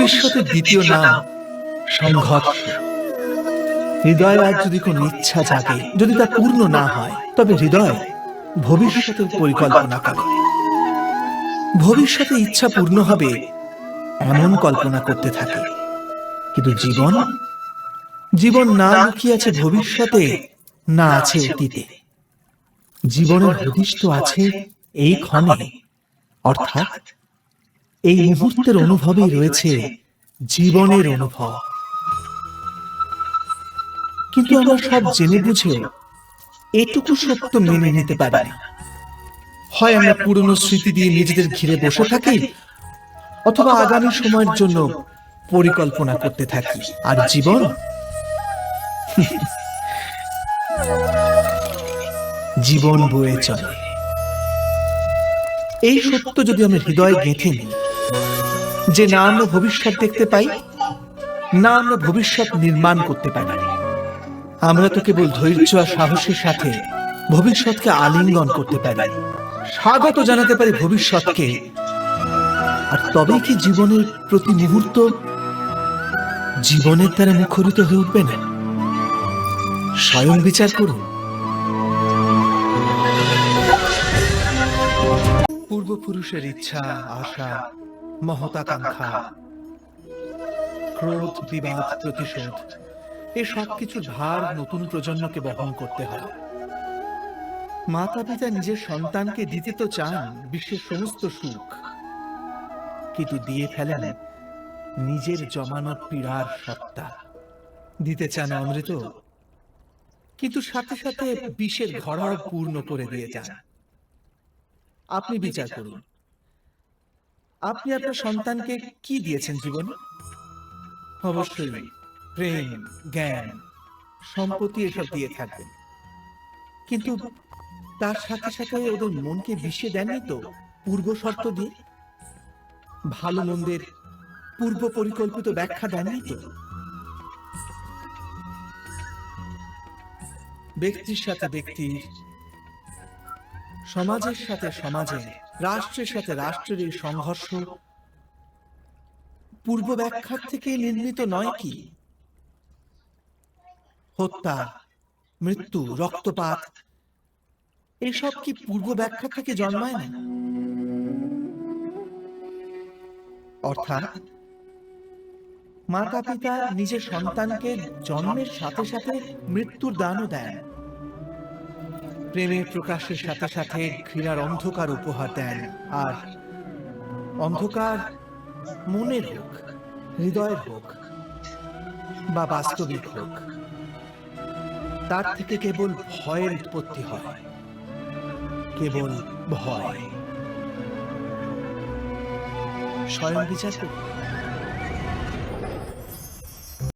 ভবিষ্যতের দ্বিতীয় নাম সংঘর্ষ। হৃদয়ে আজ যদি কোনো ইচ্ছা জাগে, যদি তা পূর্ণ না হয়, তবে হৃদয় ভবিষ্যতের পরিকল্পনা করে। ভবিষ্যতে ইচ্ছা পূর্ণ হবে এমন কল্পনা করতে থাকে, কিন্তু জীবন জীবন না লুকিয়ে আছে ভবিষ্যতে, না আছে অতীতে। জীবনের হদিশ তো আছে এই ক্ষণে, অর্থাৎ এই মুহূর্তের অনুভবেই রয়েছে জীবনের অনুভব। কিন্তু আমরা সব জেনে বুঝেও এটুকু সত্য মেনে নিতে পারি না। হয় আমরা পুরনো স্মৃতি দিয়ে নিজেদের ঘিরে বসে থাকি, অথবা আগামী সময়ের জন্য পরিকল্পনা করতে থাকি। আর জীবন জীবন বয়ে চলে। এই সত্য যদি আমি হৃদয়ে গেঁথে নিই যে না আমরা ভবিষ্যৎ দেখতে পাই, না আমরা ভবিষ্যৎ নির্মাণ করতে পারি, আমরা তো কেবল ধৈর্য আর সাহসের সাথে ভবিষ্যৎকে আলিঙ্গন করতে পারি, স্বাগত জানাতে পারি ভবিষ্যৎকে। আর তবেই কি জীবনের প্রতি মুহূর্ত জীবনের দ্বারা মুখরিত হয়ে উঠবে না? স্বয়ং বিচার করুন। পূর্বপুরুষের ইচ্ছা, আশা, মহতাকাঙ্ক্ষা, ক্রোধ, বিবাদ, প্রতিশোধ, এ সব কিছুর ভার নতুন প্রজন্মকে বহন করতে হয়। মাতা পিতা নিজের সন্তানকে দিতে তো চান বিশ্বের সমস্ত সুখ, কিন্তু দিয়ে ফেলেন নিজের জমানো পীড়ার সত্তা। দিতে চান অমৃত, কিন্তু সাথে সাথে বিষের ঘড়াও পূর্ণ করে দিয়ে যান। আপনি বিচার করুন, আপনি আপনার সন্তানকে কি দিয়েছেন জীবনে? অবশ্যই প্রেম, জ্ঞান, সম্পত্তি এসব দিয়ে থাকবেন, কিন্তু তার সাথে সাথে ওদের মনকে বিষে দেননি তো পূর্ব শর্ত দিয়ে? ভালো মন্দের পূর্ব পরিকল্পিত ব্যাখ্যা দেননি তো? ব্যক্তির সাথে ব্যক্তির, সমাজের সাথে সমাজের, রাষ্ট্রের সাথে রাষ্ট্রের এই সংঘর্ষ পূর্ব ব্যাখ্যার থেকে নির্মিত নয় কি? হত্যা, মৃত্যু, রক্তপাত, এসব কি পূর্ব ব্যাখ্যা থেকে জন্মায় না? অর্থাৎ মাতা পিতা নিজের সন্তানকে জন্মের সাথে সাথে মৃত্যুর দানও দেন, প্রেমের প্রকাশের সাথে সাথে ঘৃণার অন্ধকার উপহার দেন। আর অন্ধকার মনের হোক, হৃদয়ের হোক বা বাস্তবিক হোক, তার থেকে কেবল ভয়ের উৎপত্তি হয়, কেবল ভয়। স্বয়ং বিচার করুন।